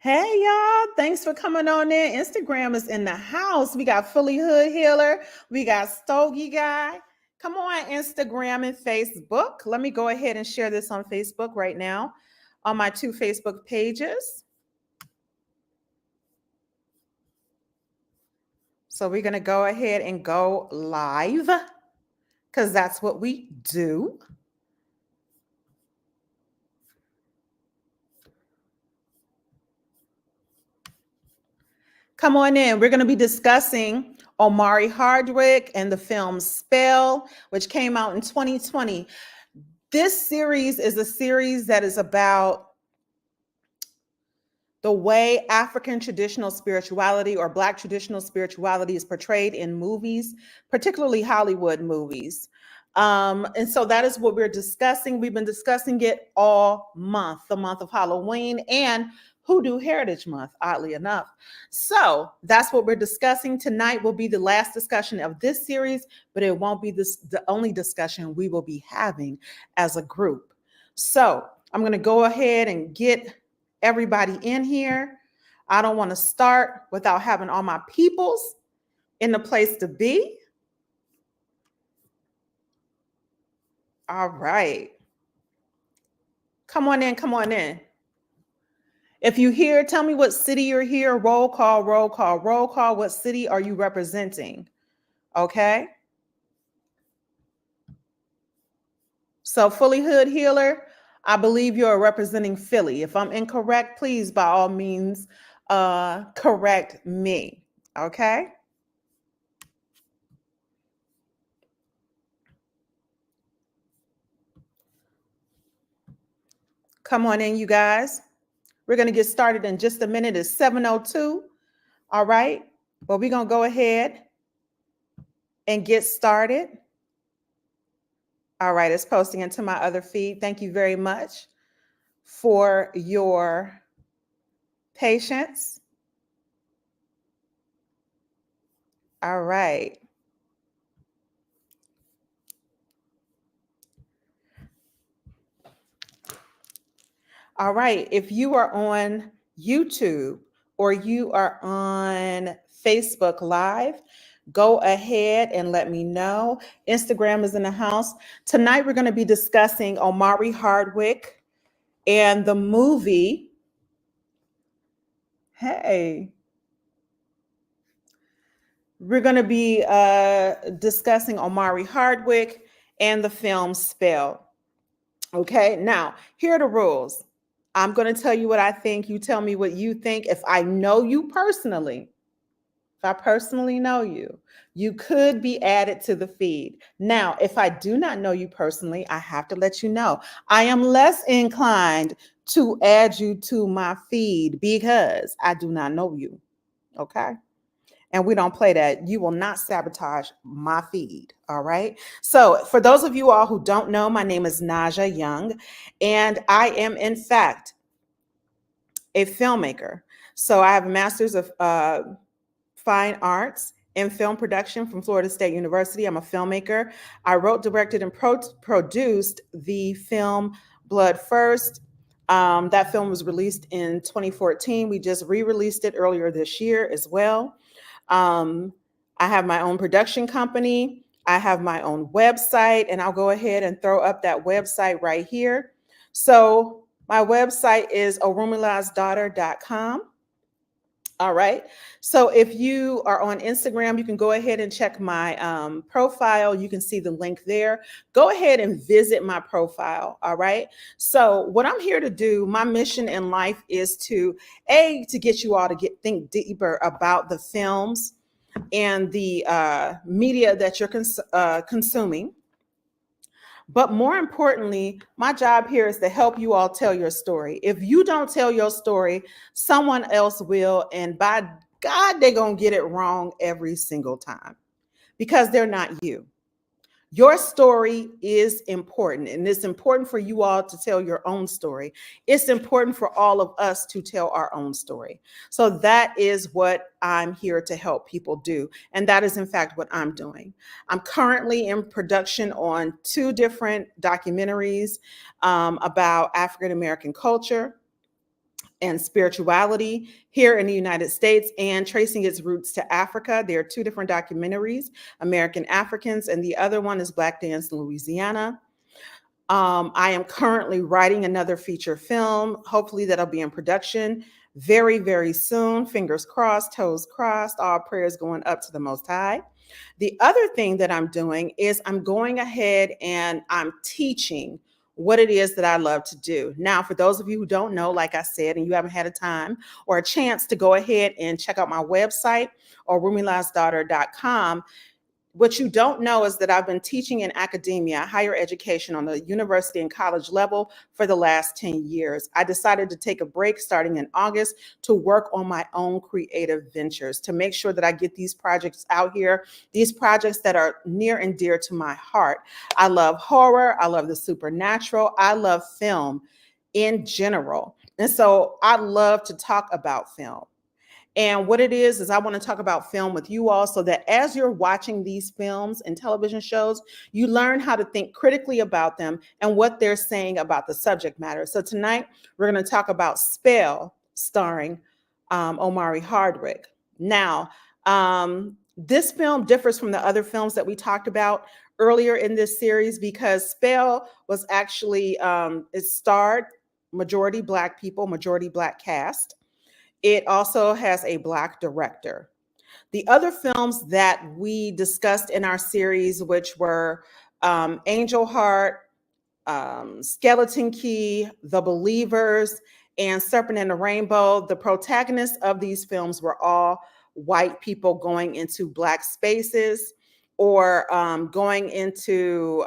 Hey y'all, thanks for coming on in. Instagram is in the house. We got Fully Hood Healer, we got Stogie Guy. Come on, Instagram and Facebook. Let me go ahead and share this on Facebook right now on my two Facebook pages. So we're going to go ahead and go live because that's what we do. Come on in. We're going to be discussing Omari Hardwick and the film Spell, which came out in 2020. This series is a series that is about the way African traditional spirituality or Black traditional spirituality is portrayed in movies, particularly Hollywood movies. And so that is what we're discussing. We've been discussing it all month, the month of Halloween and Hoodoo Heritage Month, oddly enough. So that's what we're discussing. Tonight will be the last discussion of this series, but it won't be the only discussion we will be having as a group. So I'm going to go ahead and get everybody in here. I don't want to start without having all my peoples in the place to be. All right. Come on in, come on in. If you're here, tell me what city you're here. Roll call, roll call, roll call. What city are you representing? Okay. So Fully Hood Healer, I believe you're representing Philly. If I'm incorrect, please, by all means, correct me. Okay. Come on in, you guys. We're going to get started in just a minute. It's 7:02. All right. Well, we're going to go ahead and get started. All right. It's posting into my other feed. Thank you very much for your patience. All right. All right. If you are on YouTube or you are on Facebook Live, go ahead and let me know. Instagram is in the house. Tonight, we're going to be discussing Omari Hardwick and the movie. Hey. We're going to be discussing Omari Hardwick and the film Spell. Okay. Now, here are the rules. I'm going to tell you what I think. You tell me what you think. If I know you personally, if I personally know you, you could be added to the feed. Now, if I do not know you personally, I have to let you know I am less inclined to add you to my feed because I do not know you. Okay. And we don't play that. You will not sabotage my feed. All right. So, for those of you all who don't know, my name is Naja Young, and I am, in fact, a filmmaker. So, I have a master's of fine arts in film production from Florida State University. I'm a filmmaker. I wrote, directed, and produced the film Blood First. That film was released in 2014. We just re-released it earlier this year as well. I have my own production company. I have my own website, and I'll go ahead and throw up that website right here. So my website is orumilasdaughter.com. All right. So if you are on Instagram, you can go ahead and check my profile. You can see the link there. Go ahead and visit my profile. All right. So what I'm here to do, my mission in life is to get you all to think deeper about the films and the media that you're consuming. But more importantly, my job here is to help you all tell your story. If you don't tell your story, someone else will. And by God, they're going to get it wrong every single time because they're not you. Your story is important, and it's important for you all to tell your own story. It's important for all of us to tell our own story. So that is what I'm here to help people do. And that is, in fact, what I'm doing. I'm currently in production on 2 different documentaries about African American culture. and spirituality here in the United States and tracing its roots to Africa. There are two different documentaries, American Africans, and the other one is Black Dance in Louisiana. I am currently writing another feature film. Hopefully that'll be in production very, very soon. Fingers crossed, toes crossed, all prayers going up to the Most High. The other thing that I'm doing is I'm going ahead and I'm teaching what it is that I love to do. Now, for those of you who don't know, like I said, and you haven't had a time or a chance to go ahead and check out my website or rumilasdaughter.com, what you don't know is that I've been teaching in academia, higher education on the university and college level for the last 10 years. I decided to take a break starting in August to work on my own creative ventures, to make sure that I get these projects out here, these projects that are near and dear to my heart. I love horror. I love the supernatural. I love film in general. And so I love to talk about film. And what it is I want to talk about film with you all so that as you're watching these films and television shows, you learn how to think critically about them and what they're saying about the subject matter. So tonight, we're going to talk about Spell, starring Omari Hardwick. Now, this film differs from the other films that we talked about earlier in this series because Spell was actually, it starred majority Black people, majority Black cast. It also has a Black director. The other films that we discussed in our series, which were Angel Heart, Skeleton Key, The Believers, and Serpent and the Rainbow, the protagonists of these films were all white people going into Black spaces or going into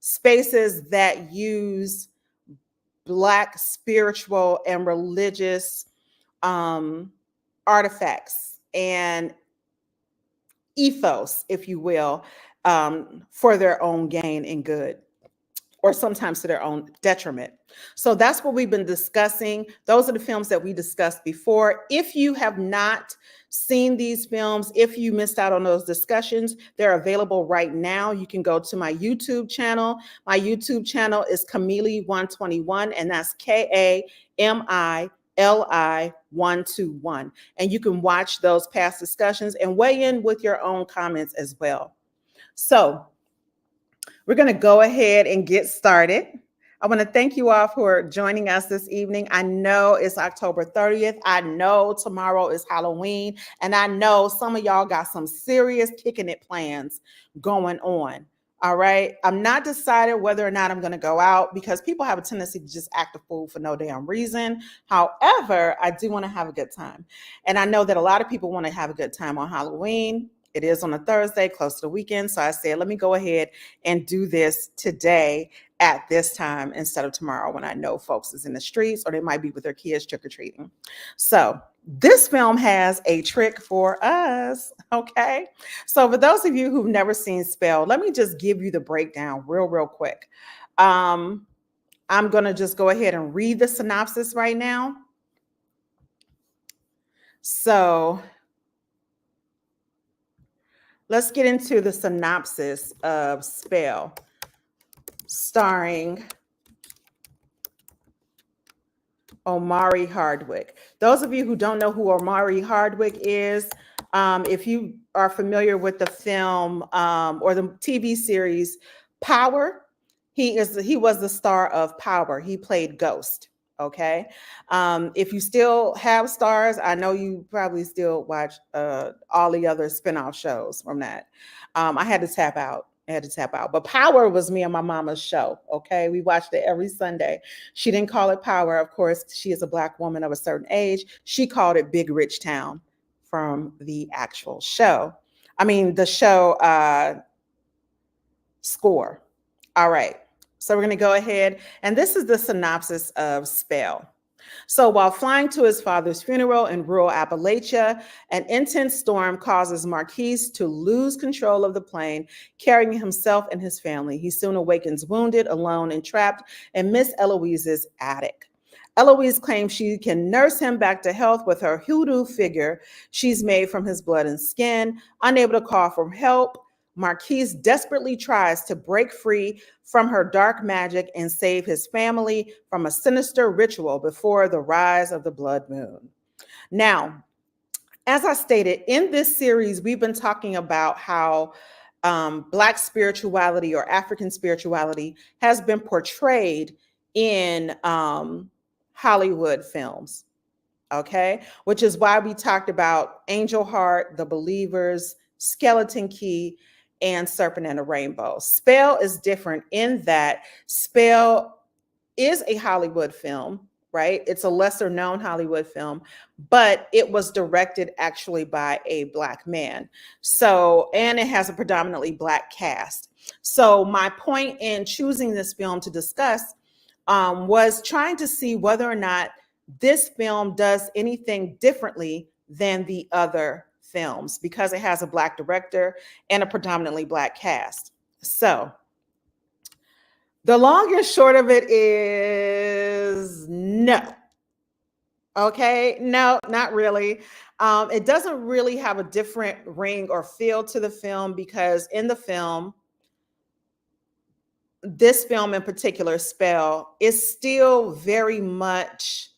spaces that use Black spiritual and religious artifacts and ethos, if you will, for their own gain and good, or sometimes to their own detriment. So that's what we've been discussing. Those are the films that we discussed before. If you have not seen these films, if you missed out on those discussions, they're available right now. You can go to my YouTube channel. My YouTube channel is Kamili121, and that's KAMILI121. And you can watch those past discussions and weigh in with your own comments as well. So we're going to go ahead and get started. I want to thank you all for joining us this evening. I know it's October 30th. I know tomorrow is Halloween. And I know some of y'all got some serious kicking it plans going on. All right. I'm not decided whether or not I'm going to go out because people have a tendency to just act a fool for no damn reason. However, I do want to have a good time. And I know that a lot of people want to have a good time on Halloween. It is on a Thursday, close to the weekend. So I said, let me go ahead and do this today at this time instead of tomorrow when I know folks is in the streets or they might be with their kids trick-or-treating. So this film has a trick for us, okay? So for those of you who've never seen Spell, let me just give you the breakdown real quick. I'm going to just go ahead and read the synopsis right now. So let's get into the synopsis of Spell, starring Omari Hardwick. Those of you who don't know who Omari Hardwick is, if you are familiar with the film or the TV series Power, he was the star of Power. He played Ghost. Okay. If you still have stars, I know you probably still watch all the other spinoff shows from that. I had to tap out. But Power was me and my mama's show. Okay. We watched it every Sunday. She didn't call it Power. Of course, she is a Black woman of a certain age. She called it Big Rich Town from the actual show. I mean, the show Score. All right. So we're going to go ahead. And this is the synopsis of Spell. So while flying to his father's funeral in rural Appalachia, an intense storm causes Marquise to lose control of the plane, carrying himself and his family. He soon awakens wounded, alone, and trapped in Miss Eloise's attic. Eloise claims she can nurse him back to health with her hoodoo figure she's made from his blood and skin. Unable to call for help, Marquise desperately tries to break free from her dark magic and save his family from a sinister ritual before the rise of the blood moon. Now, as I stated, in this series, we've been talking about how Black spirituality or African spirituality has been portrayed in Hollywood films. Okay, which is why we talked about Angel Heart, The Believers, Skeleton Key, and Serpent and a Rainbow. Spell is different in that Spell is a Hollywood film, right? It's a lesser known Hollywood film, but it was directed actually by a Black man. So, and it has a predominantly Black cast. So, my point in choosing this film to discuss was trying to see whether or not this film does anything differently than the other films because it has a Black director and a predominantly Black cast. So, the long and short of it is no. Okay, no, not really. It doesn't really have a different ring or feel to the film because in the film, this film in particular, Spell, is still very much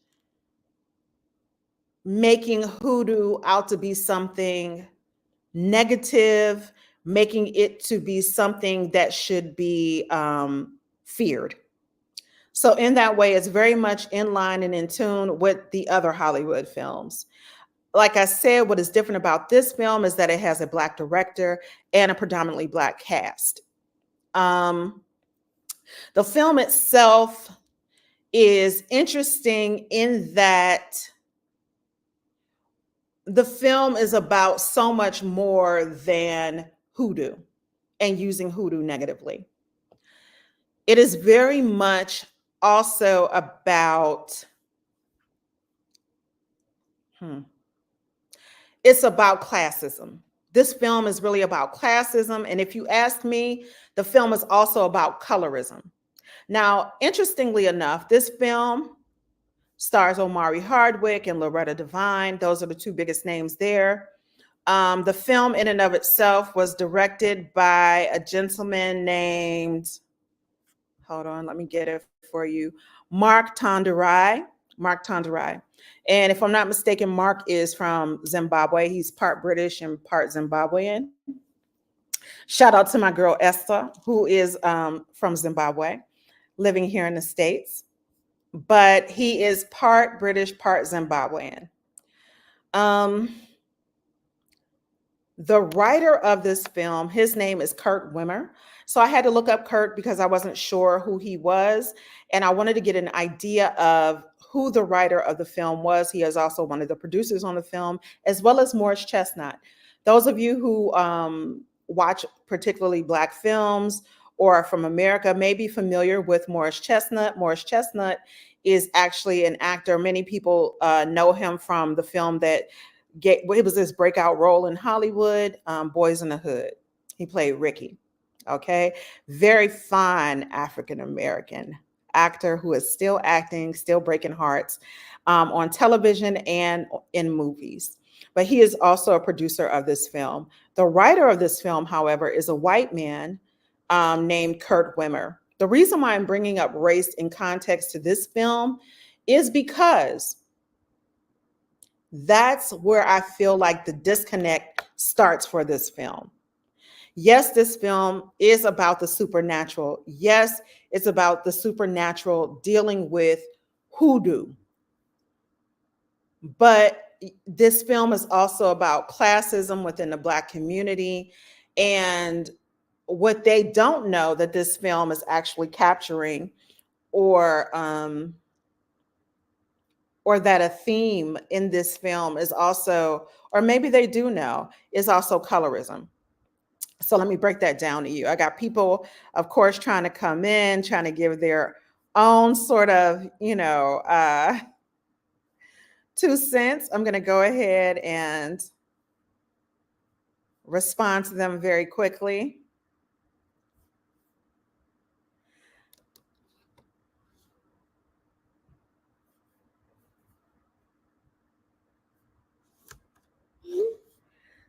making hoodoo out to be something negative, making it to be something that should be feared. So, in that way, it's very much in line and in tune with the other Hollywood films. Like I said, what is different about this film is that it has a Black director and a predominantly Black cast. The film itself is interesting in that the film is about so much more than hoodoo and using hoodoo negatively. It is very much also about it's about classism. This film is really about classism. And if you ask me, the film is also about colorism. Now, interestingly enough, this film stars Omari Hardwick and Loretta Devine. Those are the two biggest names there. The film in and of itself was directed by a gentleman named, hold on, let me get it for you, Mark Tonderai. Mark Tonderai. And if I'm not mistaken, Mark is from Zimbabwe. He's part British and part Zimbabwean. Shout out to my girl Esther, who is from Zimbabwe, living here in the States. But he is part British, part Zimbabwean. The writer of this film, his name is Kurt Wimmer. So I had to look up Kurt because I wasn't sure who he was. And I wanted to get an idea of who the writer of the film was. He is also one of the producers on the film, as well as Morris Chestnut. Those of you who watch particularly Black films or are from America may be familiar with Morris Chestnut. Morris Chestnut is actually an actor. Many people know him from the film that it was his breakout role in Hollywood, Boys in the Hood. He played Ricky. Okay, very fine African American actor who is still acting, still breaking hearts on television and in movies. But he is also a producer of this film. The writer of this film, however, is a white man named Kurt Wimmer. The reason why I'm bringing up race in context to this film is because that's where I feel like the disconnect starts for this film. Yes, this film is about the supernatural. Yes, it's about the supernatural dealing with hoodoo. But this film is also about classism within the Black community. And what they don't know that this film is actually capturing or that a theme in this film is also, or maybe they do know, is also colorism. So let me break that down to you. I got people, of course, trying to come in, trying to give their own sort of, 2 cents. I'm going to go ahead and respond to them very quickly.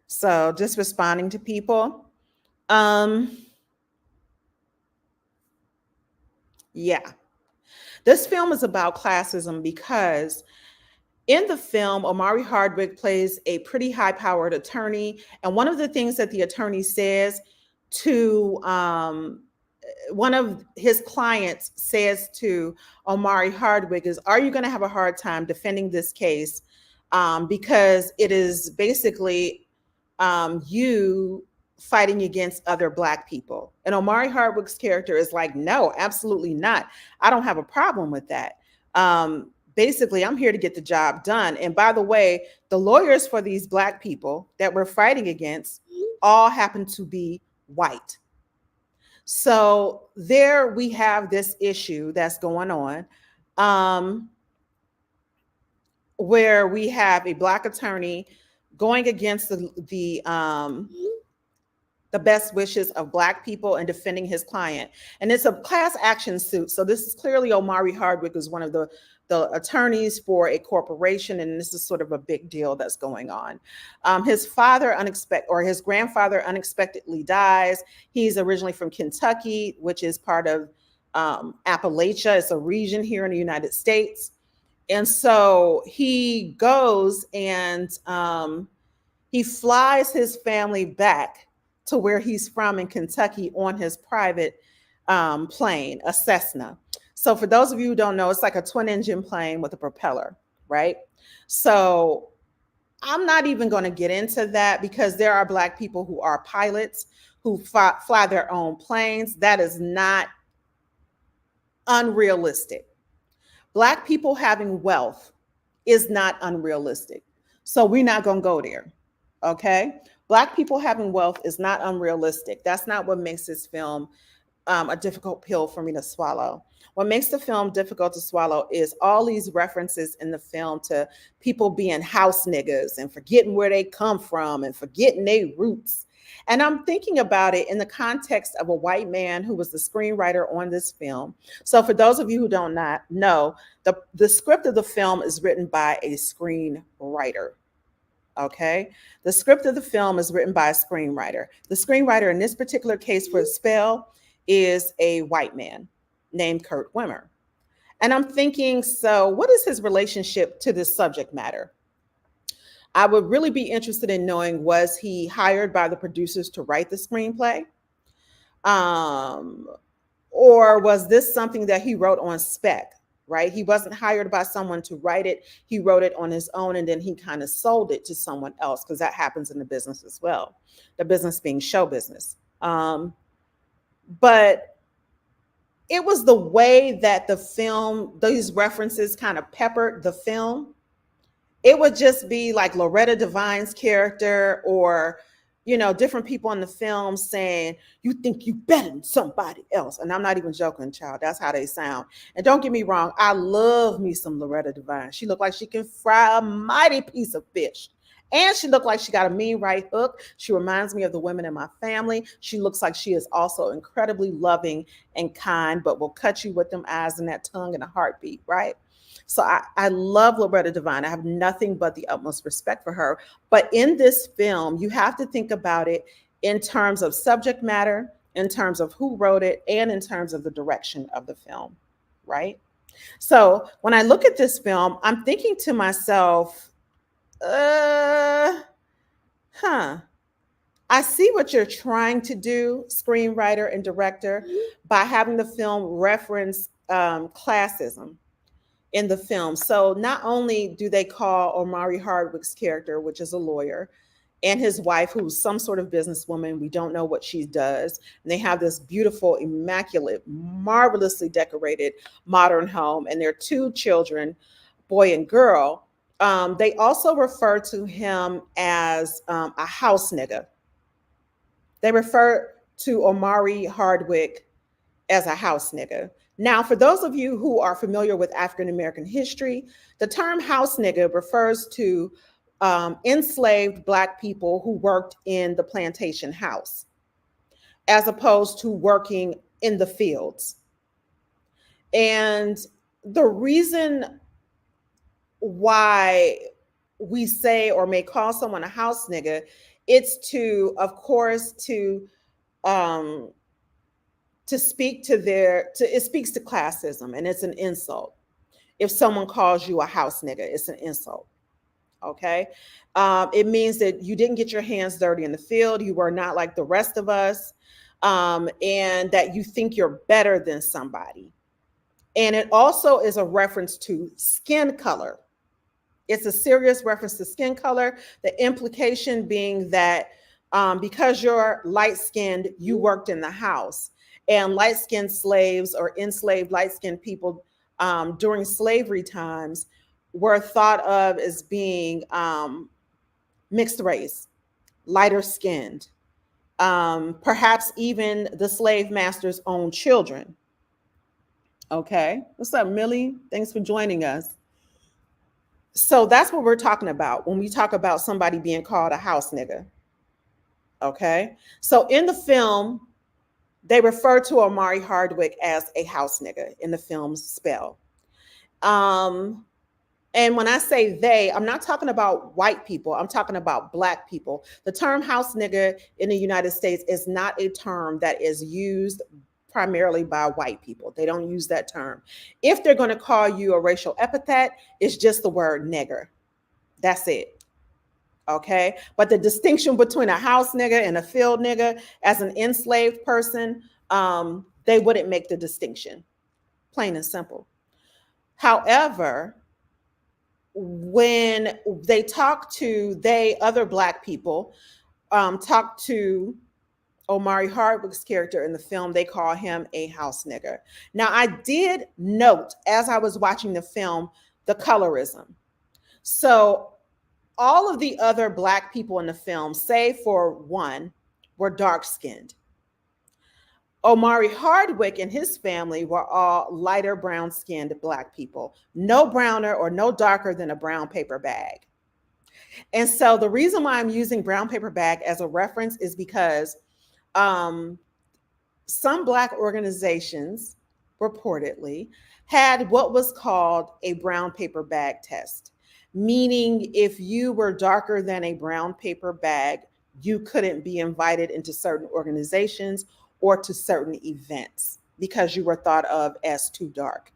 So just responding to people. Um, yeah. This film is about classism because in the film, Omari Hardwick plays a pretty high powered attorney. And one of the things that the attorney says to one of his clients says to Omari Hardwick is, are you going to have a hard time defending this case? Because it is basically you fighting against other Black people. And Omari Hardwick's character is like, no, absolutely not. I don't have a problem with that. Basically, I'm here to get the job done. And by the way, the lawyers for these Black people that we're fighting against all happen to be white. So there we have this issue that's going on, um, where we have a Black attorney going against the best wishes of Black people and defending his client. And it's a class action suit. So this is clearly Omari Hardwick is one of the attorneys for a corporation, and this is sort of a big deal that's going on. His father his grandfather unexpectedly dies. He's originally from Kentucky, which is part of Appalachia. It's a region here in the United States. And so he goes and he flies his family back to where he's from in Kentucky on his private plane, a Cessna. So for those of you who don't know, it's like a twin engine plane with a propeller, right? So I'm not even going to get into that because there are Black people who are pilots who fly their own planes. That is not unrealistic. Black people having wealth is not unrealistic. So we're not going to go there. Okay. Black people having wealth is not unrealistic. That's not what makes this film a difficult pill for me to swallow. What makes the film difficult to swallow is all these references in the film to people being house niggas and forgetting where they come from and forgetting their roots. And I'm thinking about it in the context of a white man who was the screenwriter on this film. So for those of you who don't not know, the script of the film is written by a screenwriter. Okay. The script of the film is written by a screenwriter. The screenwriter in this particular case for Spell is a white man named Kurt Wimmer. And I'm thinking, so what is his relationship to this subject matter? I would really be interested in knowing, was he hired by the producers to write the screenplay? Or was this something that he wrote on spec, right? He wasn't hired by someone to write it. He wrote it on his own and then he kind of sold it to someone else because that happens in the business as well. The business being show business. But it was the way that the film, these references kind of peppered the film. It would just be like Loretta Devine's character or, you know, different people in the film saying, you think you better than somebody else. And I'm not even joking, child. That's how they sound. And don't get me wrong, I love me some Loretta Devine. She looked like she can fry a mighty piece of fish. And she looked like she got a mean right hook. She reminds me of the women in my family. She looks like she is also incredibly loving and kind, but will cut you with them eyes and that tongue in a heartbeat, right? So I love Loretta Devine. I have nothing but the utmost respect for her. But in this film, you have to think about it in terms of subject matter, in terms of who wrote it, and in terms of the direction of the film, right? So when I look at this film, I'm thinking to myself, I see what you're trying to do, screenwriter and director, by having the film reference classism in the film. So not only do they call Omari Hardwick's character, which is a lawyer, and his wife, who's some sort of businesswoman, we don't know what she does, and they have this beautiful, immaculate, marvelously decorated modern home, and their two children, boy and girl. They also refer to him as a house nigga. They refer to Omari Hardwick as a house nigga. Now, for those of you who are familiar with African American history, the term house nigga refers to enslaved Black people who worked in the plantation house, as opposed to working in the fields. And the reason why we say or may call someone a house nigga, it's to, of course, to um, to speak to their, to, it speaks to classism, and it's an insult. If someone calls you a house nigga, it's an insult. Okay. It means that you didn't get your hands dirty in the field. You were not like the rest of us. And that you think you're better than somebody. And it also is a reference to skin color. It's a serious reference to skin color. The implication being that because you're light skinned, you worked in the house. And light skinned slaves or enslaved light skinned people during slavery times were thought of as being mixed race, lighter skinned, perhaps even the slave master's own children. Okay. What's up, Millie? Thanks for joining us. So that's what we're talking about when we talk about somebody being called a house nigga. Okay. So in the film, they refer to Omari Hardwick as a house nigga in the film's Spell. Um, and when I say they, I'm not talking about white people. I'm talking about black people. The term house nigga in the United States is not a term that is used primarily by white people. They don't use that term. If they're going to call you a racial epithet, it's just the word nigger. That's it. Okay. But the distinction between a house nigga and a field nigga as an enslaved person, they wouldn't make the distinction. Plain and simple. However, when they talk to other black people, talk to Omari Hardwick's character in the film, they call him a house nigger. Now, I did note as I was watching the film the colorism. So all of the other black people in the film, save for one, were dark skinned. Omari Hardwick and his family were all lighter brown skinned black people, no browner or no darker than a brown paper bag. And so the reason why I'm using brown paper bag as a reference is because some black organizations reportedly had what was called a brown paper bag test, meaning if you were darker than a brown paper bag, you couldn't be invited into certain organizations or to certain events because you were thought of as too dark.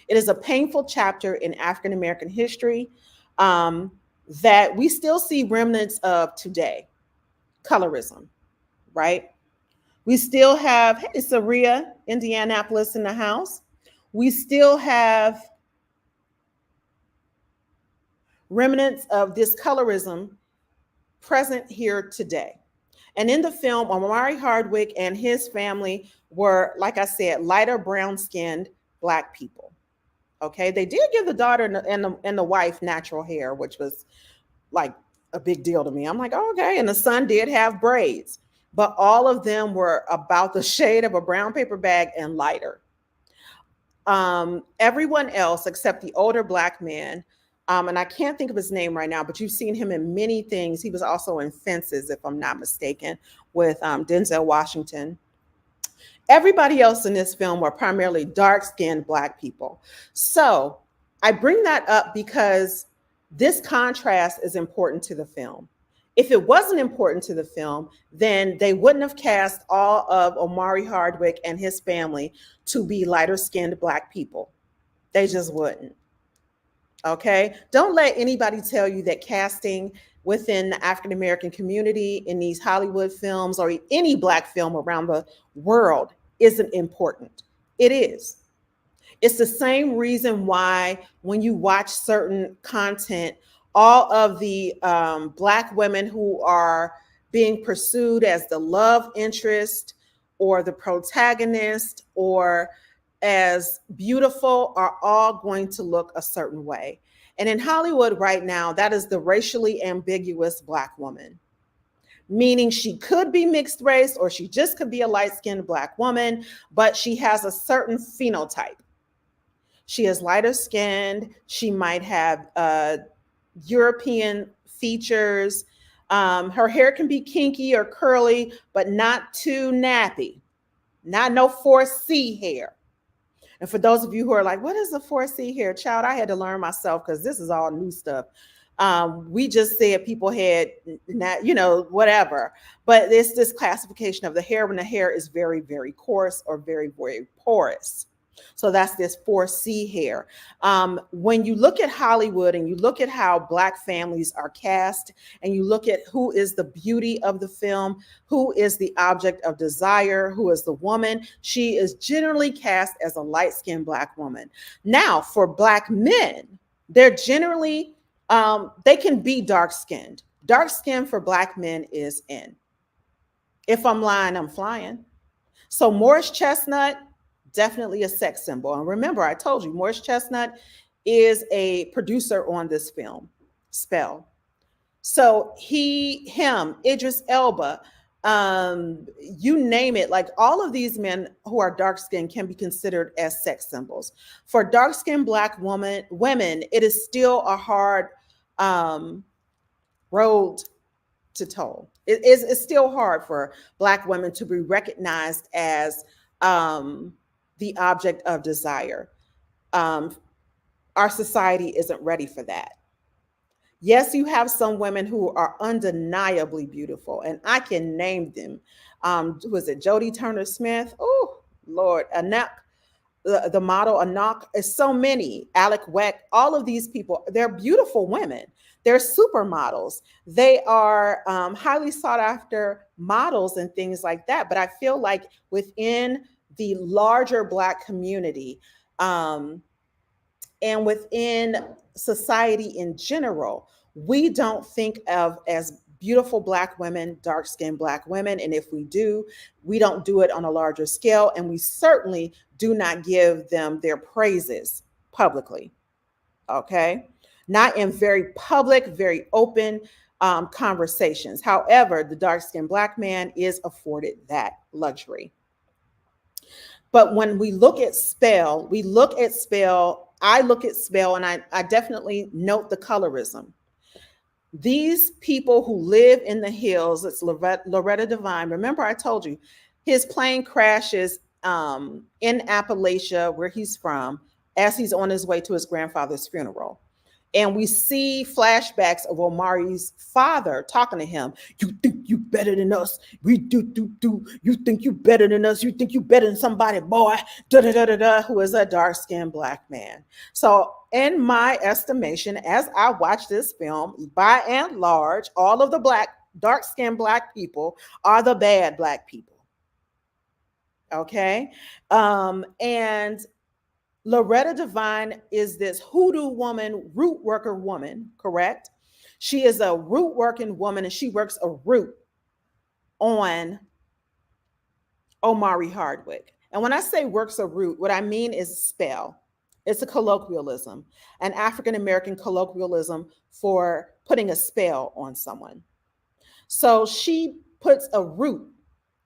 It is a painful chapter in African American history that we still see remnants of today. Colorism, right? We still have, hey, Saria, Indianapolis in the house. We still have remnants of this colorism present here today. And in the film, Omari Hardwick and his family were, like I said, lighter brown skinned black people. Okay, they did give the daughter and the wife natural hair, which was like a big deal to me. I'm like, oh, okay. And the son did have braids, but all of them were about the shade of a brown paper bag and lighter. Everyone else except the older black man, and I can't think of his name right now, but you've seen him in many things. He was also in Fences, if I'm not mistaken, with Denzel Washington. Everybody else in this film were primarily dark-skinned black people. So I bring that up because this contrast is important to the film. If it wasn't important to the film, then they wouldn't have cast all of Omari Hardwick and his family to be lighter-skinned black people. They just wouldn't. Okay? Don't let anybody tell you that casting within the African American community in these Hollywood films or any black film around the world isn't important. It is. It's the same reason why when you watch certain content, all of the black women who are being pursued as the love interest or the protagonist or as beautiful are all going to look a certain way. And in Hollywood right now, that is the racially ambiguous black woman, meaning she could be mixed race or she just could be a light-skinned black woman, but she has a certain phenotype. She is lighter skinned. She might have European features. Her hair can be kinky or curly, but not too nappy. Not no 4C hair. And for those of you who are like, what is a 4C hair? Child, I had to learn myself because this is all new stuff. We just said people had, not, whatever. But it's this classification of the hair when the hair is very, very coarse or very, very porous. So that's this 4C hair. When you look at Hollywood and you look at how Black families are cast, and you look at who is the beauty of the film, who is the object of desire, who is the woman, she is generally cast as a light skinned Black woman. Now, for Black men, they're generally, they can be dark skinned. Dark skin for Black men is in. If I'm lying, I'm flying. So Morris Chestnut, definitely a sex symbol. And remember, I told you Morris Chestnut is a producer on this film, Spell. So Idris Elba, you name it, like all of these men who are dark skinned can be considered as sex symbols. For dark skinned Black women, it is still a hard road to toe. It's still hard for Black women to be recognized as the object of desire. Our society isn't ready for that. Yes, you have some women who are undeniably beautiful, and I can name them. Who is it? Jodie Turner Smith. Oh, Lord, Anak, the model Anak. Is so many. Alec Weck. All of these people. They're beautiful women. They're supermodels. They are highly sought after models and things like that. But I feel like within the larger Black community, and within society in general, we don't think of as beautiful Black women, dark skinned Black women. And if we do, we don't do it on a larger scale. And we certainly do not give them their praises publicly. Okay. Not in very public, very open conversations. However, the dark skinned Black man is afforded that luxury. But when we look at Spell, I look at Spell, and I definitely note the colorism. These people who live in the hills, it's Loretta Devine. Remember, I told you his plane crashes in Appalachia, where he's from, as he's on his way to his grandfather's funeral. And we see flashbacks of Omari's father talking to him. You think you better than us? We do. You think you better than us? You think you better than somebody, boy? Da da da da da. Who is a dark-skinned Black man? So, in my estimation, as I watch this film, by and large, all of the dark-skinned Black people are the bad Black people. Okay, and Loretta Devine is this hoodoo woman, root worker woman, correct? She is a root working woman, and she works a root on Omari Hardwick. And when I say works a root, what I mean is spell. It's a colloquialism, an African American colloquialism for putting a spell on someone. So she puts a root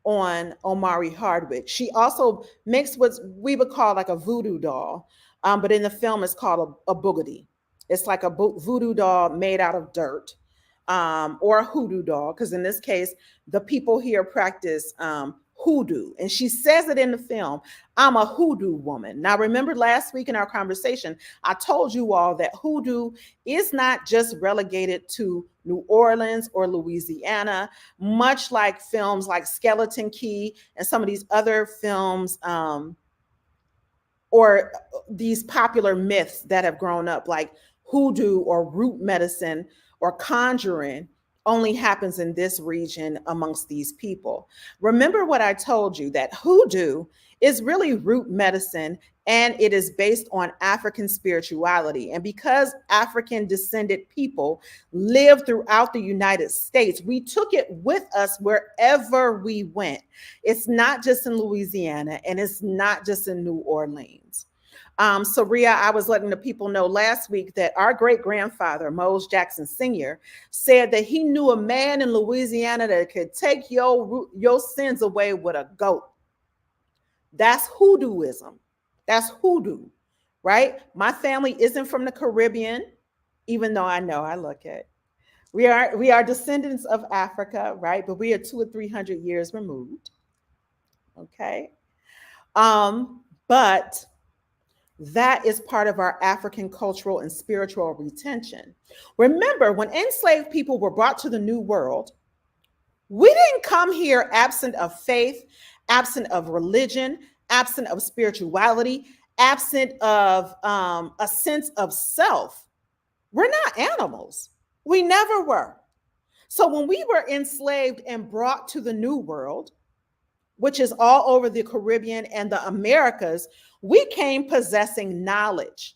on Omari Hardwick. She also makes what we would call like a voodoo doll, but in the film it's called a boogity. It's like a voodoo doll made out of dirt, or a hoodoo doll, because in this case, the people here practice hoodoo. And she says it in the film, I'm a hoodoo woman. Now, remember last week in our conversation, I told you all that hoodoo is not just relegated to New Orleans or Louisiana, much like films like Skeleton Key and some of these other films, or these popular myths that have grown up, like hoodoo or root medicine or conjuring only happens in this region amongst these people. Remember what I told you, that hoodoo is really root medicine, and it is based on African spirituality. And because African descended people live throughout the United States, we took it with us wherever we went. It's not just in Louisiana, and it's not just in New Orleans. So Ria, I was letting the people know last week that our great grandfather, Mose Jackson Sr., said that he knew a man in Louisiana that could take your sins away with a goat. That's hoodooism. That's hoodoo, right? My family isn't from the Caribbean, even though I know I look at. We are descendants of Africa, right? But we are 200 or 300 years removed. Okay. But That is part of our African cultural and spiritual retention. Remember, when enslaved people were brought to the New World, we didn't come here absent of faith, absent of religion, absent of spirituality, absent of a sense of self. We're not animals. We never were. So when we were enslaved and brought to the New World, which is all over the Caribbean and the Americas, we came possessing knowledge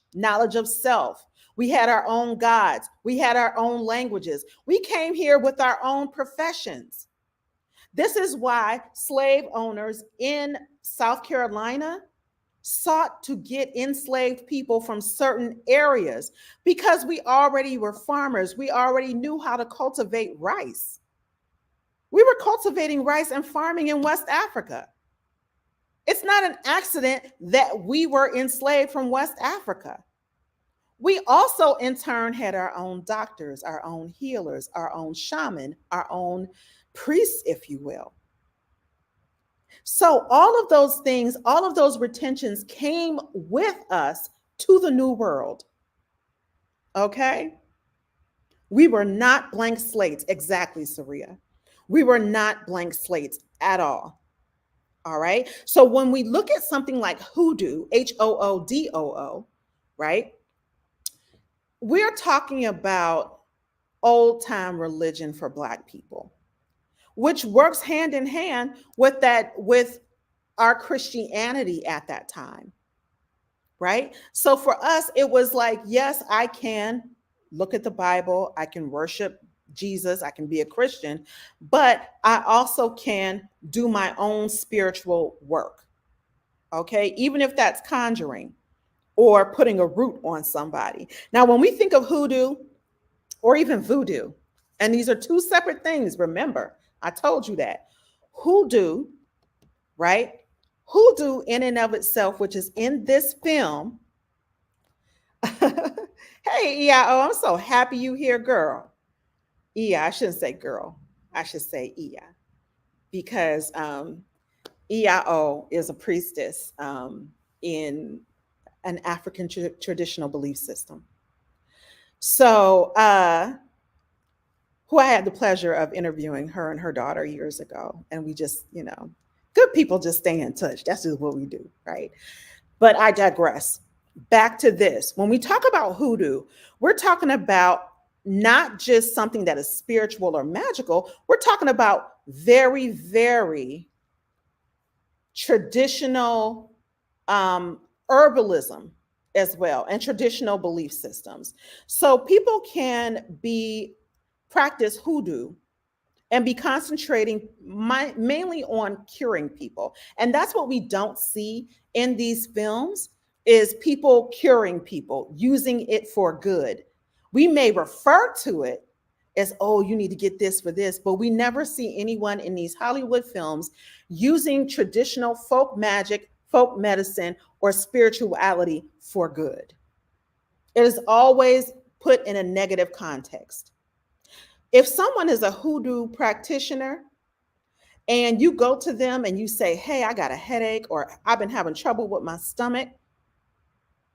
of self. We had our own gods. We had our own languages. We came here with our own professions. This is why slave owners in South Carolina sought to get enslaved people from certain areas because we already were farmers. We already knew how to cultivate rice. We were cultivating rice and farming in West Africa. It's not an accident that we were enslaved from West Africa. We also, in turn, had our own doctors, our own healers, our own shaman, our own priests, if you will. So all of those things, all of those retentions came with us to the New World. Okay? We were not blank slates. Exactly, Saria. We were not blank slates at all. All right? So when we look at something like hoodoo, Hoodoo, right? We're talking about old time religion for Black people, which works hand in hand with our Christianity at that time, right? So for us, it was like, yes, I can look at the Bible, I can worship Jesus, I can be a Christian, but I also can do my own spiritual work, okay? Even if that's conjuring or putting a root on somebody. Now, when we think of hoodoo or even voodoo, and these are two separate things, remember, I told you that. Hoodoo, right? Hoodoo in and of itself, which is in this film. Hey, EIO, I'm so happy you here, girl. I shouldn't say girl. I should say Iya, because EIO is a priestess in an African traditional belief system. So, who I had the pleasure of interviewing her and her daughter years ago. And we just, good people just stay in touch. That's just what we do, right? But I digress. Back to this. When we talk about hoodoo, we're talking about not just something that is spiritual or magical. We're talking about very, very traditional herbalism as well, and traditional belief systems. So people can practice hoodoo and be concentrating mainly on curing people. And that's what we don't see in these films, is people curing people, using it for good. We may refer to it as, oh, you need to get this for this, but we never see anyone in these Hollywood films using traditional folk magic, folk medicine, or spirituality for good. It is always put in a negative context. If someone is a hoodoo practitioner and you go to them and you say, hey, I got a headache, or I've been having trouble with my stomach,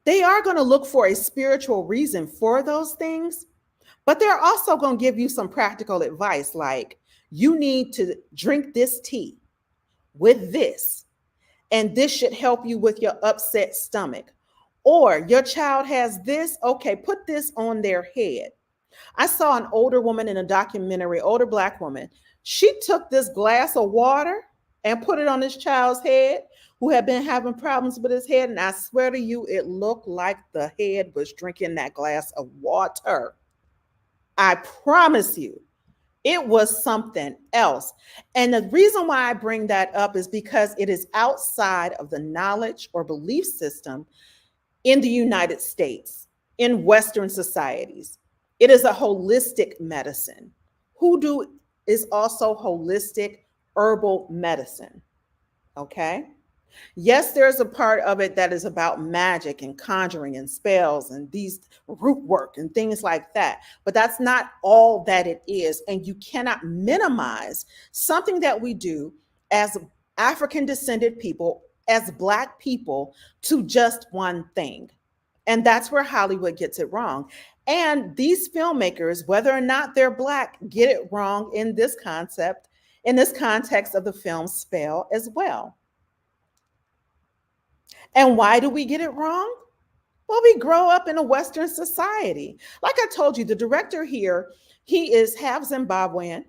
they are going to look for a spiritual reason for those things, but they're also going to give you some practical advice, like you need to drink this tea with this, and this should help you with your upset stomach. Or your child has this, okay, put this on their head. I saw an older woman in a documentary, older Black woman. She took this glass of water and put it on this child's head who had been having problems with his head. And I swear to you, it looked like the head was drinking that glass of water. I promise you, it was something else. And the reason why I bring that up is because it is outside of the knowledge or belief system in the United States, in Western societies. It is a holistic medicine. Hoodoo is also holistic herbal medicine. Okay? Yes, there's a part of it that is about magic and conjuring and spells and these root work and things like that. But that's not all that it is. And you cannot minimize something that we do as African descended people, as Black people to just one thing. And that's where Hollywood gets it wrong. And these filmmakers, whether or not they're Black, get it wrong in this concept, in this context of the film Spell as well. And why do we get it wrong? Well, we grow up in a Western society. Like I told you, the director here, he is half Zimbabwean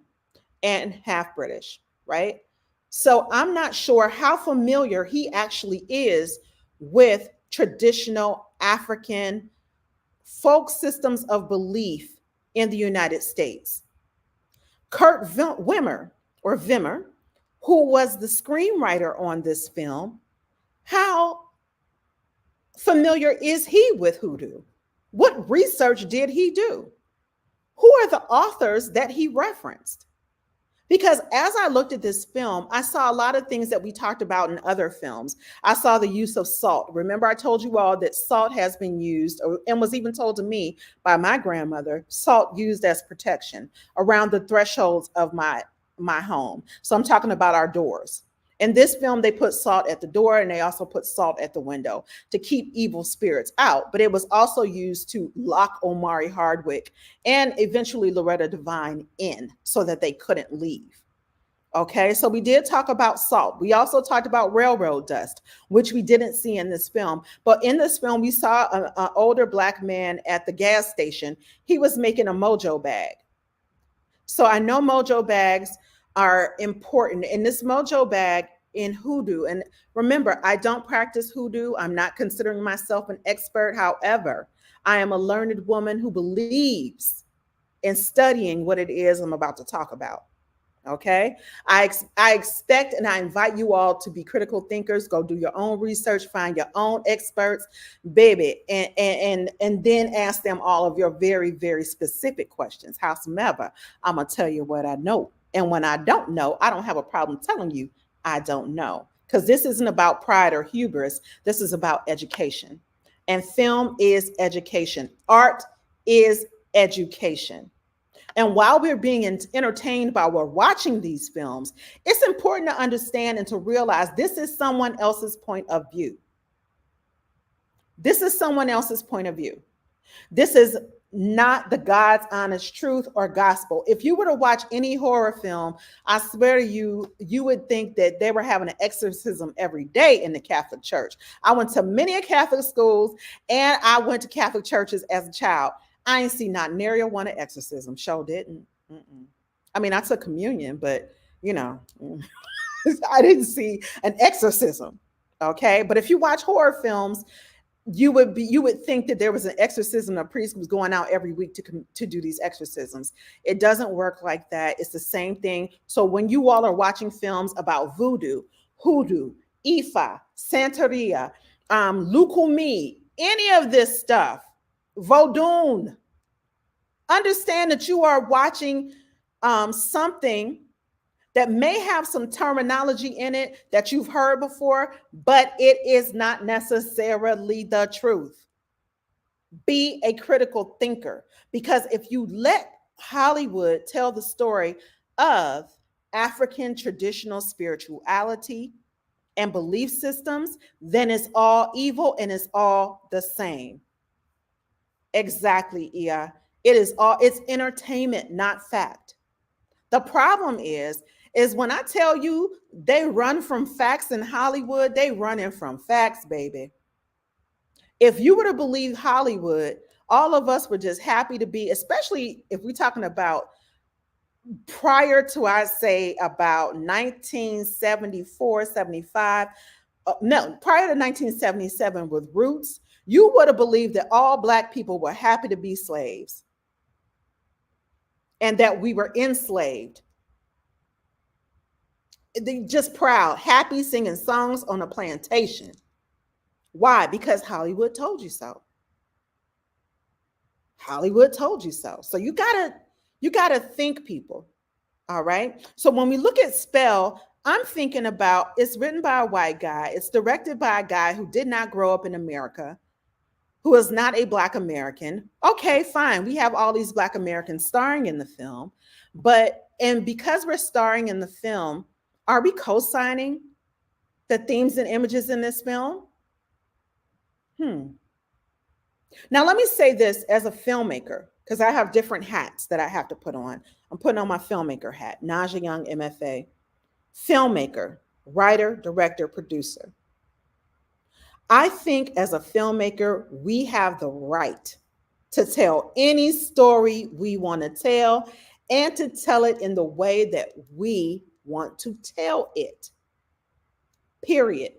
and half British, right? So I'm not sure how familiar he actually is with traditional African folk systems of belief in the United States. Kurt Wimmer, or Vimmer, who was the screenwriter on this film, how familiar is he with hoodoo? What research did he do? Who are the authors that he referenced? Because as I looked at this film, I saw a lot of things that we talked about in other films. I saw the use of salt. Remember, I told you all that salt has been used, and was even told to me by my grandmother, salt used as protection around the thresholds of my home. So I'm talking about our doors. In this film, they put salt at the door, and they also put salt at the window to keep evil spirits out. But it was also used to lock Omari Hardwick and eventually Loretta Devine in so that they couldn't leave. Okay, so we did talk about salt. We also talked about railroad dust, which we didn't see in this film. But in this film, we saw an older Black man at the gas station. He was making a mojo bag. So I know mojo bags are important. And this mojo bag in hoodoo, and remember, I don't practice hoodoo. I'm not considering myself an expert. However, I am a learned woman who believes in studying what it is I'm about to talk about. Okay. I expect and I invite you all to be critical thinkers. Go do your own research, find your own experts, baby, and then ask them all of your very, very specific questions. Howsoever, I'm gonna tell you what I know. And when I don't know, I don't have a problem telling you I don't know. Because this isn't about pride or hubris. This is about education. And film is education. Art is education. And while we're being entertained while we're watching these films, it's important to understand and to realize this is someone else's point of view. This is someone else's point of view. This is not the God's honest truth or gospel. If you were to watch any horror film, I swear to you, you would think that they were having an exorcism every day in the Catholic Church. I went to many Catholic schools and I went to Catholic churches as a child. I ain't see not nary a one of exorcism. Sure didn't. I mean, I took communion, but you know, I didn't see an exorcism. Okay, but if you watch horror films, you would think that there was an exorcism. A priest was going out every week to do these exorcisms. It doesn't work like that. It's the same thing. So when you all are watching films about voodoo, hoodoo, Ifa, santeria, lucumi, any of this stuff, Vodun, understand that you are watching something that may have some terminology in it that you've heard before, but it is not necessarily the truth. Be a critical thinker, because if you let Hollywood tell the story of African traditional spirituality and belief systems, then it's all evil and it's all the same. Exactly, Ia. It's entertainment, not fact. The problem is when I tell you they run from facts in Hollywood, they running from facts, baby. If you were to believe Hollywood, all of us were just happy to be, especially if we're talking about prior to, I'd say, about 1974, 75. No, prior to 1977 with Roots, you would have believed that all Black people were happy to be slaves and that we were enslaved. They just proud, happy, singing songs on a plantation. Why? Because Hollywood told you so. Hollywood told you so. So you gotta think, people. All right. So when we look at Spell, I'm thinking about, it's written by a white guy. It's directed by a guy who did not grow up in America, who is not a Black American. Okay, fine. We have all these Black Americans starring in the film, and because we're starring in the film, are we co-signing The themes and images in this film? Hmm. Now, let me say this as a filmmaker, because I have different hats that I have to put on. I'm putting on my filmmaker hat, Naja Young, MFA, filmmaker, writer, director, producer. I think as a filmmaker, we have the right to tell any story we want to tell and to tell it in the way that we want to tell it. Period.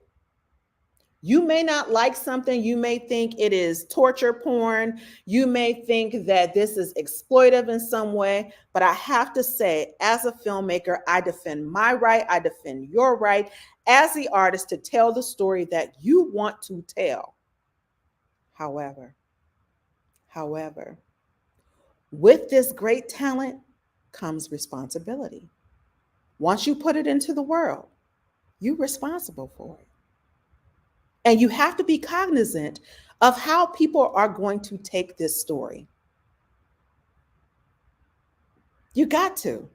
You may not like something. You may think it is torture porn. You may think that this is exploitive in some way. But I have to say, as a filmmaker, I defend my right. I defend your right as the artist to tell the story that you want to tell. However, however, with this great talent comes responsibility. Once you put it into the world, you're responsible for it. And you have to be cognizant of how people are going to take this story. You got to.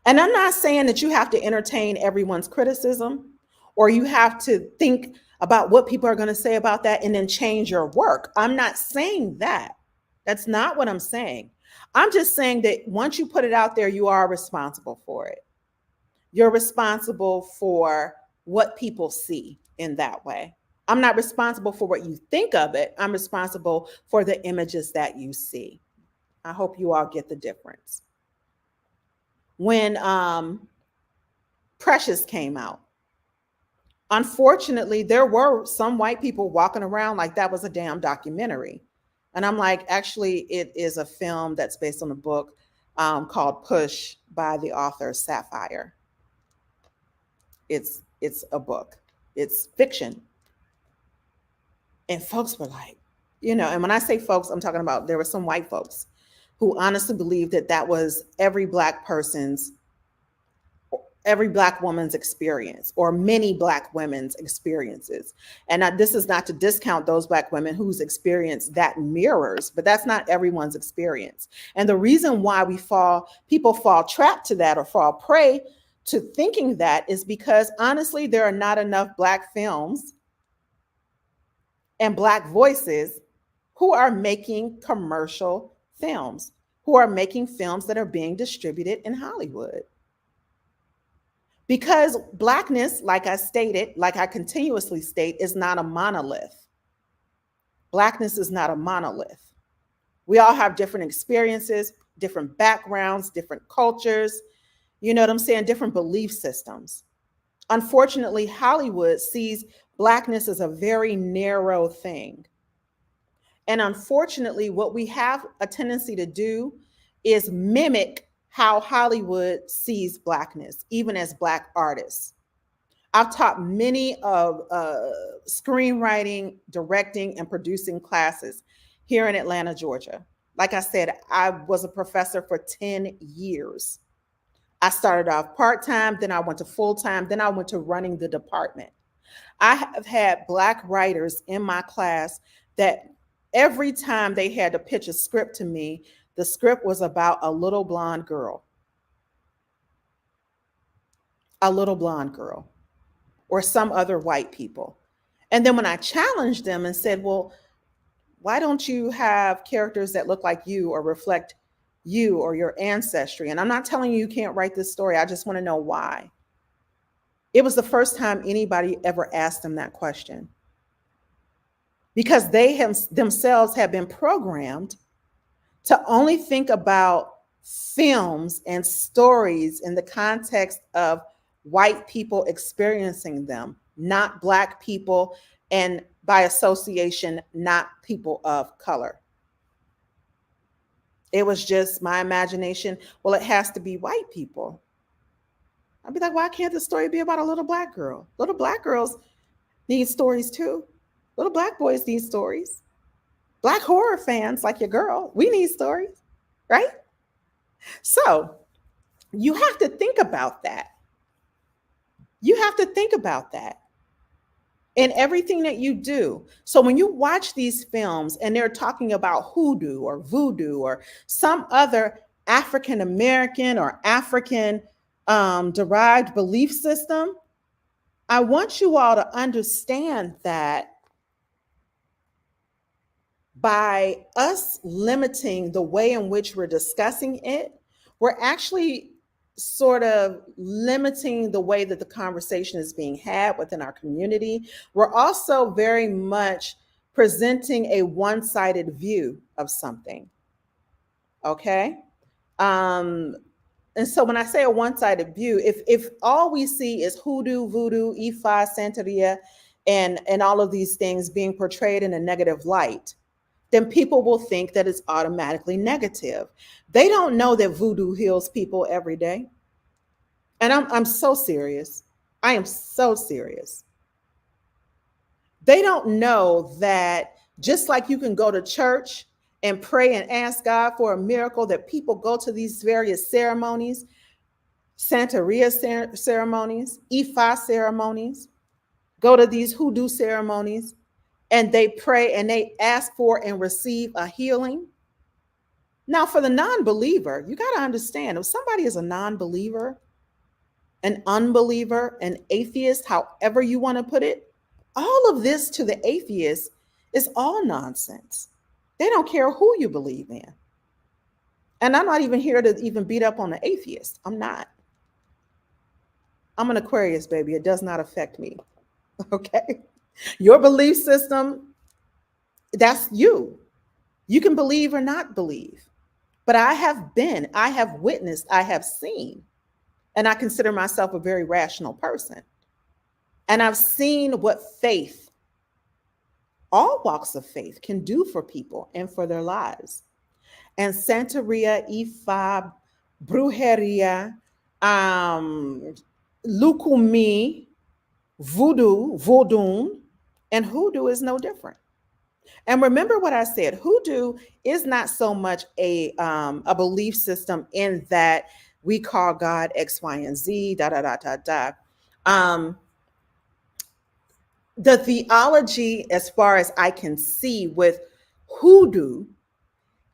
And I'm not saying that you have to entertain everyone's criticism or you have to think about what people are going to say about that and then change your work. I'm not saying that. That's not what I'm saying. I'm just saying that once you put it out there, you are responsible for it. You're responsible for what people see in that way. I'm not responsible for what you think of it. I'm responsible for the images that you see. I hope you all get the difference. When Precious came out, unfortunately, there were some white people walking around like that was a damn documentary. And I'm like, actually, it is a film that's based on a book called Push by the author Sapphire. It's a book. It's fiction. And folks were like, and when I say folks, I'm talking about there were some white folks who honestly believed that that was every Black woman's experience or many Black women's experiences. And this is not to discount those Black women whose experience that mirrors, but that's not everyone's experience. And the reason why people fall trapped to that or fall prey to thinking that is because honestly, there are not enough Black films and Black voices who are making commercial films, who are making films that are being distributed in Hollywood. Because Blackness, like I stated, like I continuously state, is not a monolith. Blackness is not a monolith. We all have different experiences, different backgrounds, different cultures, you know what I'm saying, different belief systems. Unfortunately, Hollywood sees Blackness as a very narrow thing. And unfortunately, what we have a tendency to do is mimic how Hollywood sees Blackness, even as Black artists. I've taught many of screenwriting, directing, and producing classes here in Atlanta, Georgia. Like I said, I was a professor for 10 years. I started off part-time, then I went to full-time, then I went to running the department. I have had Black writers in my class that every time they had to pitch a script to me, the script was about a little blonde girl. A little blonde girl or some other white people. And then when I challenged them and said, well, why don't you have characters that look like you or reflect you or your ancestry? And I'm not telling you can't write this story. I just want to know why. It was the first time anybody ever asked them that question. Because they themselves have been programmed to only think about films and stories in the context of white people experiencing them, not Black people, and by association, not people of color. It was just my imagination. Well, it has to be white people. I'd be like, why can't the story be about a little Black girl? Little Black girls need stories too. Little Black boys need stories. Black horror fans like your girl, we need stories, right? So you have to think about that. You have to think about that in everything that you do. So when you watch these films and they're talking about hoodoo or voodoo or some other African American or African derived belief system, I want you all to understand that by us limiting the way in which we're discussing it, we're actually sort of limiting the way that the conversation is being had within our community. We're also very much presenting a one-sided view of something. Okay. Um, and so when I say a one-sided view, if all we see is hoodoo, voodoo, Ifa, santeria, and all of these things being portrayed in a negative light, then people will think that it's automatically negative. They don't know that voodoo heals people every day. And I'm so serious. I am so serious. They don't know that just like you can go to church and pray and ask God for a miracle, that people go to these various ceremonies, Santeria ceremonies, Ifa ceremonies, go to these hoodoo ceremonies, and they pray and they ask for and receive a healing. Now, for the non-believer, you got to understand, if somebody is a non-believer, an unbeliever, an atheist, however you want to put it, all of this to the atheist is all nonsense. They don't care who you believe in. And I'm not even here to even beat up on the atheist. I'm not. I'm an Aquarius, baby. It does not affect me. Okay. Your belief system, that's you. You can believe or not believe. But I have witnessed, I have seen, and I consider myself a very rational person. And I've seen what faith, all walks of faith, can do for people and for their lives. And Santeria, Ifa, Brujeria, lucumi, voodoo, and hoodoo is no different. And remember what I said, hoodoo is not so much a belief system in that we call God X, Y, and Z, da, da, da, da, da. The theology, as far as I can see with hoodoo,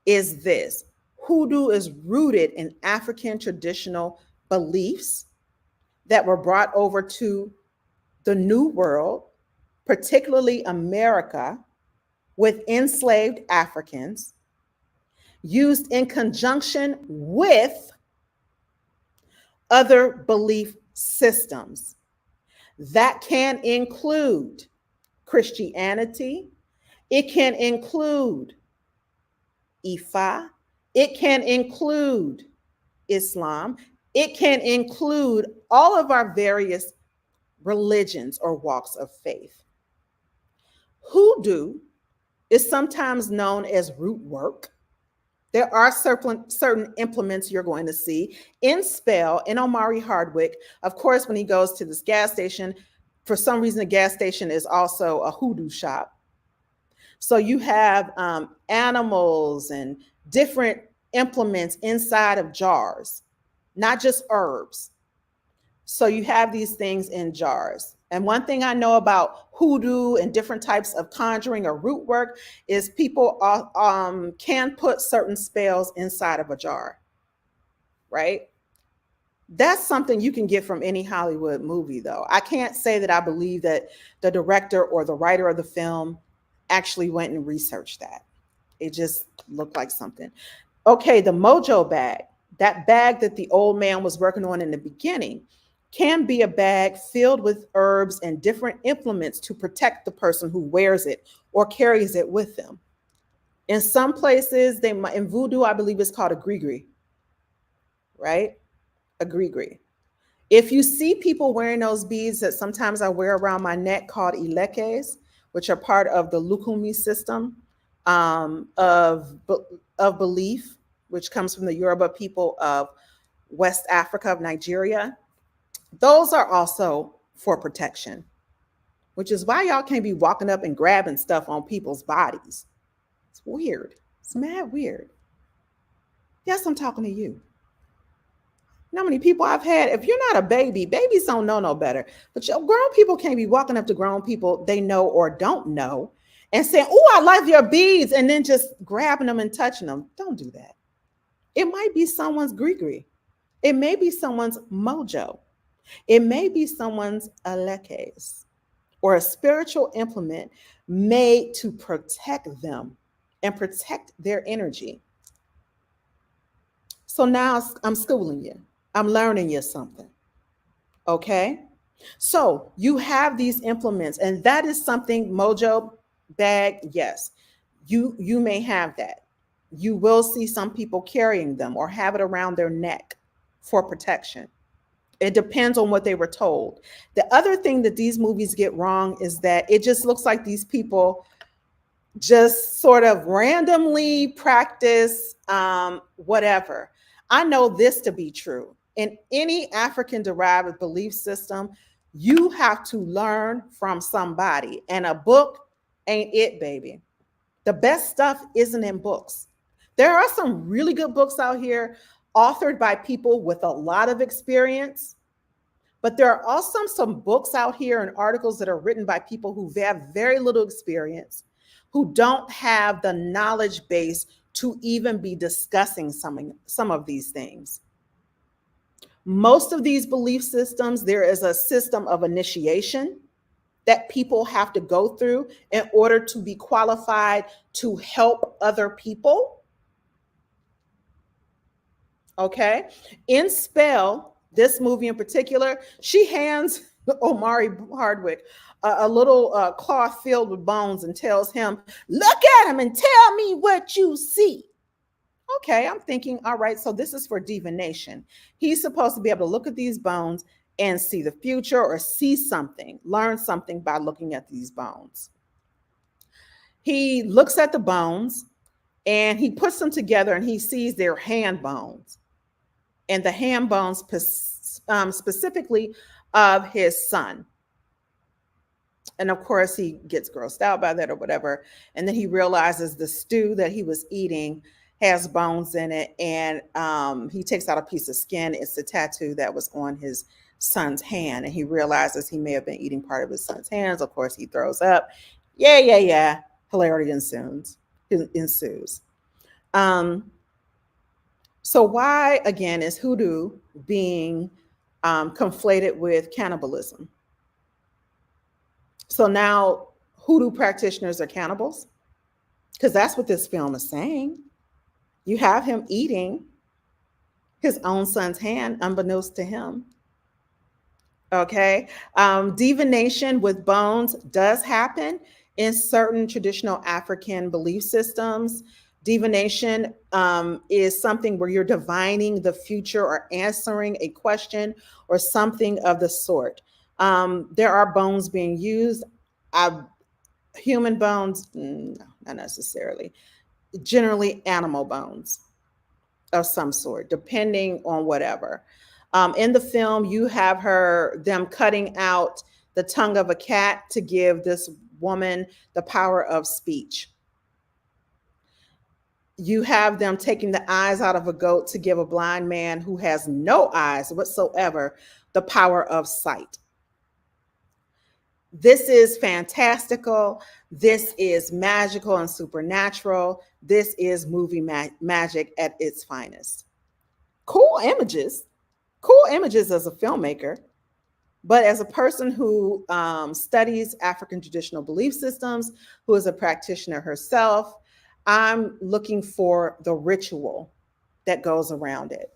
is this. Hoodoo is rooted in African traditional beliefs that were brought over to the New World, particularly America, with enslaved Africans, used in conjunction with other belief systems. That can include Christianity, it can include Ifa, it can include Islam, it can include all of our various religions or walks of faith. Hoodoo is sometimes known as root work. There are certain implements you're going to see in Spell, in Omari Hardwick. Of course, when he goes to this gas station, for some reason, the gas station is also a hoodoo shop. So you have animals and different implements inside of jars, not just herbs. So you have these things in jars. And one thing I know about hoodoo and different types of conjuring or root work is people can put certain spells inside of a jar, right? That's something you can get from any Hollywood movie, though. I can't say that I believe that the director or the writer of the film actually went and researched that. It just looked like something. Okay, the mojo bag, that bag that the old man was working on in the beginning, can be a bag filled with herbs and different implements to protect the person who wears it or carries it with them. In some places, in voodoo, I believe it's called a grigri, right? A grigri. If you see people wearing those beads that sometimes I wear around my neck called ilekes, which are part of the lucumi system of belief, which comes from the Yoruba people of West Africa, of Nigeria, those are also for protection, which is why y'all can't be walking up and grabbing stuff on people's bodies. It's weird. It's mad weird. Yes, I'm talking to you. You know how many people I've had? If you're not a baby, babies don't know no better. But grown people can't be walking up to grown people they know or don't know and saying, "Oh, I like your beads," and then just grabbing them and touching them. Don't do that. It might be someone's grigri. It may be someone's mojo. It may be someone's alekes or a spiritual implement made to protect them and protect their energy. So now I'm schooling you. I'm learning you something. Okay. So you have these implements, and that is something mojo bag. Yes, you may have that. You will see some people carrying them or have it around their neck for protection. It depends on what they were told. The other thing that these movies get wrong is that it just looks like these people just sort of randomly practice whatever. I know this to be true. In any African derived belief system, you have to learn from somebody, and a book ain't it, baby. The best stuff isn't in books. There are some really good books out here authored by people with a lot of experience, but there are also some books out here and articles that are written by people who have very little experience, who don't have the knowledge base to even be discussing some of these things. Most of these belief systems, there is a system of initiation that people have to go through in order to be qualified to help other people. Okay. In Spell, this movie in particular, she hands Omari Hardwick a little cloth filled with bones and tells him, "Look at him and tell me what you see." Okay, I'm thinking, all right, so this is for divination. He's supposed to be able to look at these bones and see the future or see something, learn something by looking at these bones. He looks at the bones and he puts them together and he sees their hand bones, and the hand bones specifically of his son. And of course, he gets grossed out by that or whatever. And then he realizes the stew that he was eating has bones in it. And he takes out a piece of skin. It's the tattoo that was on his son's hand. And he realizes he may have been eating part of his son's hands. Of course, he throws up. Yeah. Hilarity ensues. So why, again, is hoodoo being conflated with cannibalism? So now hoodoo practitioners are cannibals? Because that's what this film is saying. You have him eating his own son's hand unbeknownst to him. Okay. Divination with bones does happen in certain traditional African belief systems. Divination is something where you're divining the future or answering a question or something of the sort. There are bones being used. Human bones, no, not necessarily. Generally, animal bones of some sort, depending on whatever. In the film, you have them cutting out the tongue of a cat to give this woman the power of speech. You have them taking the eyes out of a goat to give a blind man who has no eyes whatsoever the power of sight. This is fantastical. This is magical and supernatural. This is movie magic at its finest. Cool images as a filmmaker, but as a person who studies African traditional belief systems, who is a practitioner herself, I'm looking for the ritual that goes around it.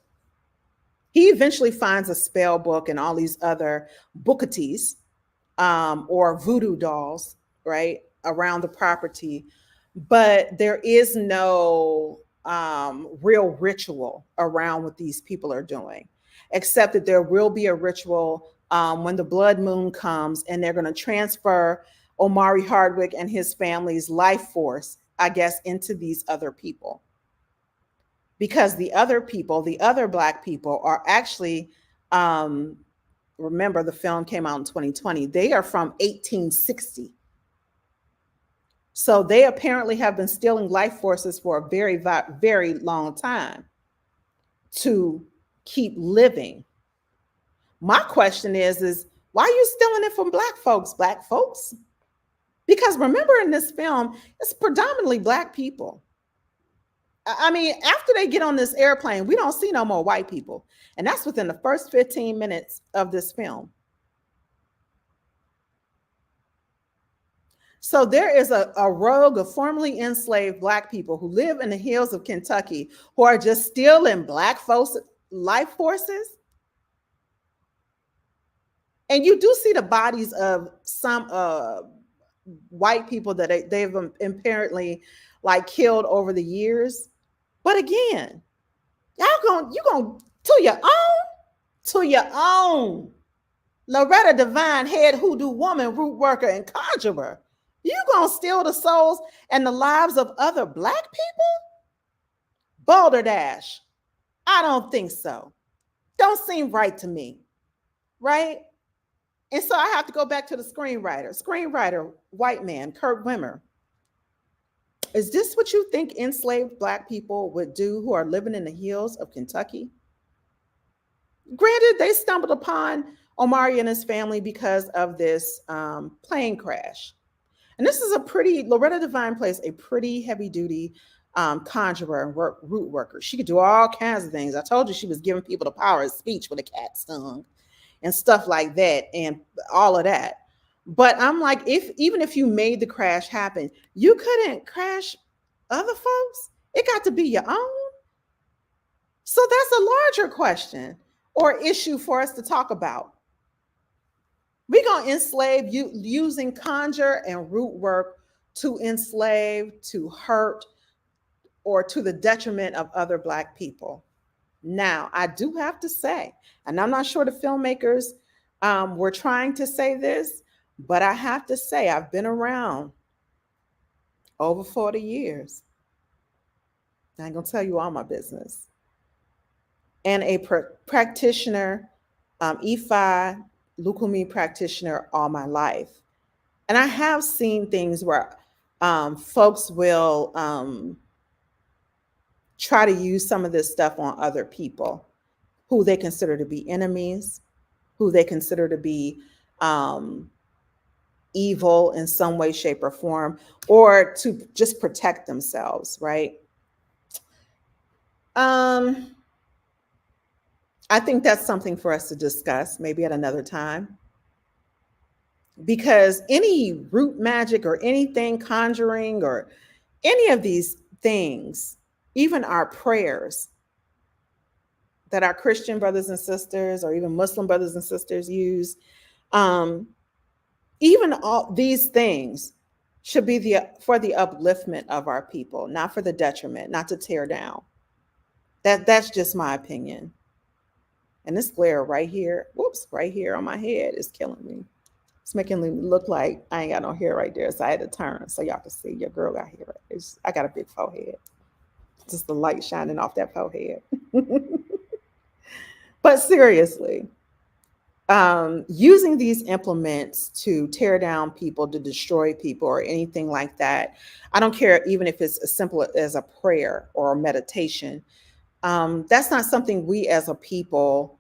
He eventually finds a spell book and all these other bookaties or voodoo dolls, right, around the property, but there is no real ritual around what these people are doing, except that there will be a ritual when the blood moon comes, and they're going to transfer Omari Hardwick and his family's life force, I guess, into these other people. Because the other people, the other Black people, are actually, remember the film came out in 2020, they are from 1860. So they apparently have been stealing life forces for a very, very long time to keep living. My question is why are you stealing it from Black folks? Because remember, in this film, it's predominantly Black people. I mean, after they get on this airplane, we don't see no more white people. And that's within the first 15 minutes of this film. So there is a rogue of formerly enslaved black people who live in the hills of Kentucky who are just stealing black folks' life forces. And you do see the bodies of some white people that they've apparently like killed over the years. But again, you gonna to your own. Loretta Devine, head hoodoo woman, root worker, and conjurer. You gonna steal the souls and the lives of other black people? Balderdash. I don't think so. Don't seem right to me, right? And so I have to go back to the screenwriter. Screenwriter, white man, Kurt Wimmer. Is this what you think enslaved black people would do who are living in the hills of Kentucky? Granted, they stumbled upon Omari and his family because of this plane crash. And this is Loretta Devine plays a pretty heavy duty conjurer and root worker. She could do all kinds of things. I told you she was giving people the power of speech when a cat stung and stuff like that and all of that. But I'm like, even if you made the crash happen, you couldn't crash other folks. It got to be your own. So that's a larger question or issue for us to talk about. We're going to enslave you using conjure and root work to enslave, to hurt, or to the detriment of other black people. Now, I do have to say, and I'm not sure the filmmakers were trying to say this, but I have to say, I've been around over 40 years. I ain't going to tell you all my business. And a practitioner, Ifa, lucumi practitioner all my life. And I have seen things where folks will try to use some of this stuff on other people who they consider to be enemies, who they consider to be evil in some way, shape, or form, or to just protect themselves, right? I think that's something for us to discuss maybe at another time. Because any root magic or anything conjuring or any of these things, even our prayers that our Christian brothers and sisters or even Muslim brothers and sisters use, even all these things should be for the upliftment of our people, not for the detriment, not to tear down. That's just my opinion. And this glare right here, right here on my head is killing me. It's making me look like I ain't got no hair right there. So I had to turn so y'all can see your girl got hair. I got a big forehead. Just the light shining off that forehead. But seriously, using these implements to tear down people, to destroy people or anything like that, I don't care even if it's as simple as a prayer or a meditation. That's not something we as a people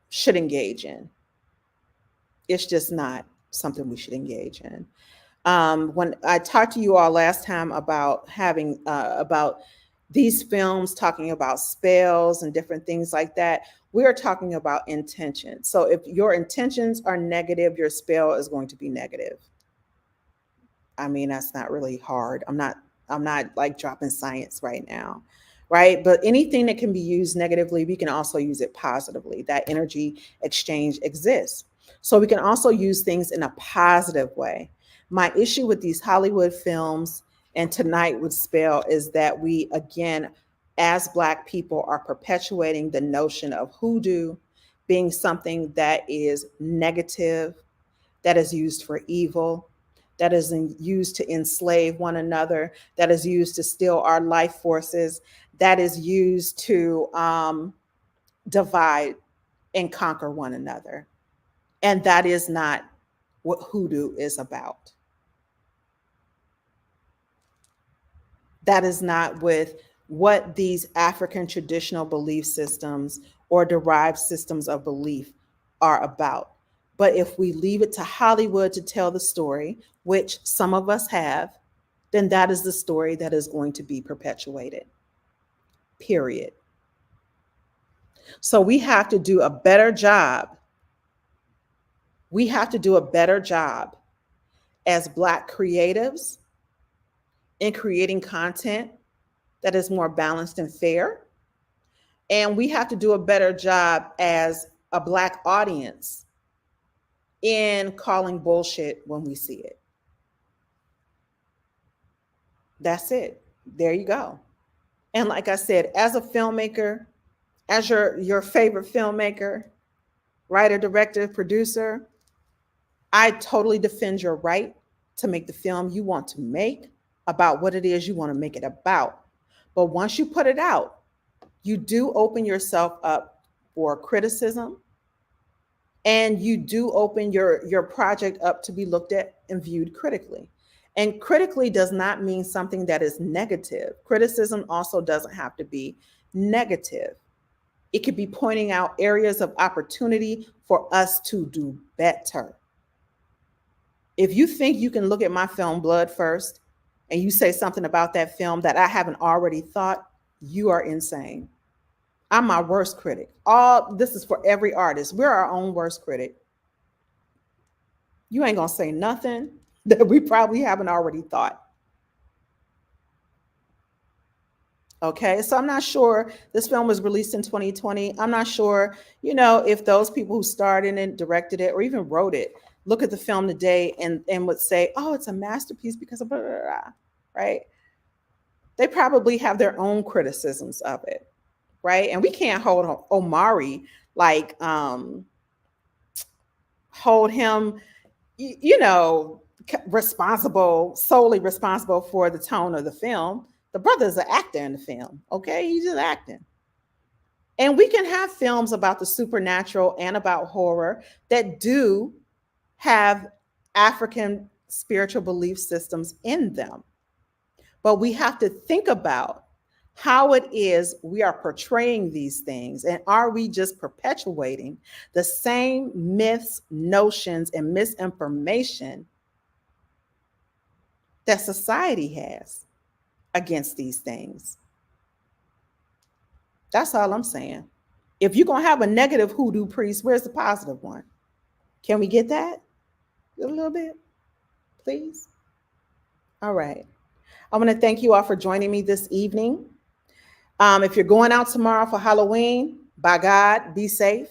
should engage in. It's just not something we should engage in. When I talked to you all last time about having about these films talking about spells and different things like that, we are talking about intention. So if your intentions are negative, your spell is going to be negative. I mean, that's not really hard. I'm not like dropping science right now, right? But anything that can be used negatively, we can also use it positively. That energy exchange exists. So we can also use things in a positive way. My issue with these Hollywood films and tonight with spell is that we, again, as Black people, are perpetuating the notion of hoodoo being something that is negative, that is used for evil, that is used to enslave one another, that is used to steal our life forces, that is used to divide and conquer one another. And that is not what hoodoo is about. That is not with what these African traditional belief systems or derived systems of belief are about. But if we leave it to Hollywood to tell the story, which some of us have, then that is the story that is going to be perpetuated. Period. So we have to do a better job. We have to do a better job as Black creatives in creating content that is more balanced and fair. And we have to do a better job as a Black audience in calling bullshit when we see it. That's it. There you go. And like I said, as a filmmaker, as your favorite filmmaker, writer, director, producer, I totally defend your right to make the film you want to make about what it is you want to make it about. But once you put it out, you do open yourself up for criticism, and you do open your project up to be looked at and viewed critically. And critically does not mean something that is negative. Criticism also doesn't have to be negative. It could be pointing out areas of opportunity for us to do better. If you think you can look at my film Blood first and you say something about that film that I haven't already thought, you are insane. I'm my worst critic. All this is for every artist. We're our own worst critic. You ain't gonna say nothing that we probably haven't already thought. Okay, so I'm not sure. This film was released in 2020. I'm not sure, if those people who starred in it, directed it, or even wrote it, look at the film today and would say, oh, it's a masterpiece because of blah, blah, blah, right? They probably have their own criticisms of it, right? And we can't hold Omari hold him, solely responsible for the tone of the film. The brother's an actor in the film, okay? He's just acting. And we can have films about the supernatural and about horror that do have African spiritual belief systems in them. But we have to think about how it is we are portraying these things. And are we just perpetuating the same myths, notions, and misinformation that society has against these things? That's all I'm saying. If you're going to have a negative hoodoo priest, where's the positive one? Can we get that? A little bit, please? All right. I want to thank you all for joining me this evening. If you're going out tomorrow for Halloween, by God, be safe.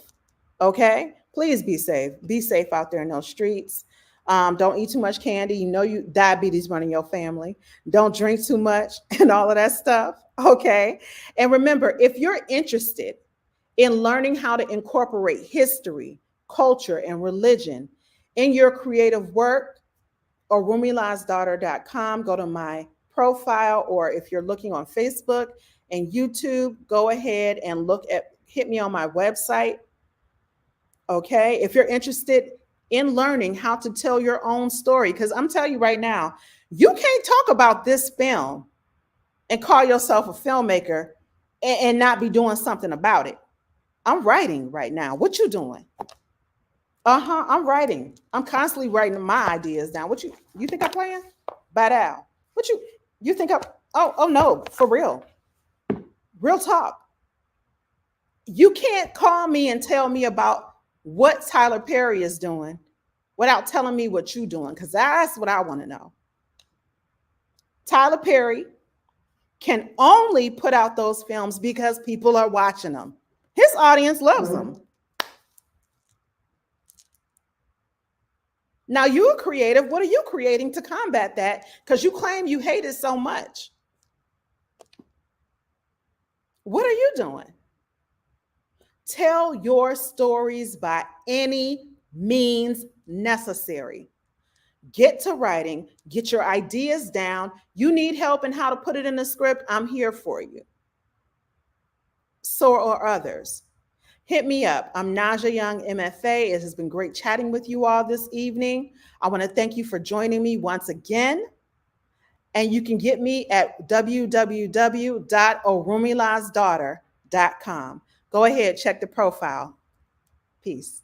Okay? Please be safe. Be safe out there in those streets. Don't eat too much candy. You diabetes running your family. Don't drink too much and all of that stuff. Okay? And remember, if you're interested in learning how to incorporate history, culture, and religion in your creative work, orumilasdaughter.com, go to my profile, or if you're looking on Facebook and YouTube, go ahead and hit me on my website. Okay? If you're interested in learning how to tell your own story, because I'm telling you right now, you can't talk about this film and call yourself a filmmaker and not be doing something about it. I'm writing right now. What you doing? I'm writing. I'm constantly writing my ideas down. What you think I'm playing? Bad Al. What you think I'm, oh no, for real. Real talk. You can't call me and tell me about what Tyler Perry is doing without telling me what you're doing, because that's what I want to know. Tyler Perry can only put out those films because people are watching them. His audience loves them. Now you're creative. What are you creating to combat that? Because you claim you hate it so much. What are you doing? Tell your stories by any means necessary. Get to writing, get your ideas down. You need help in how to put it in the script, I'm here for you. So are others. Hit me up. I'm Naja Young, MFA. It has been great chatting with you all this evening. I want to thank you for joining me once again. And you can get me at www.orumilasdaughter.com. Go ahead, check the profile. Peace.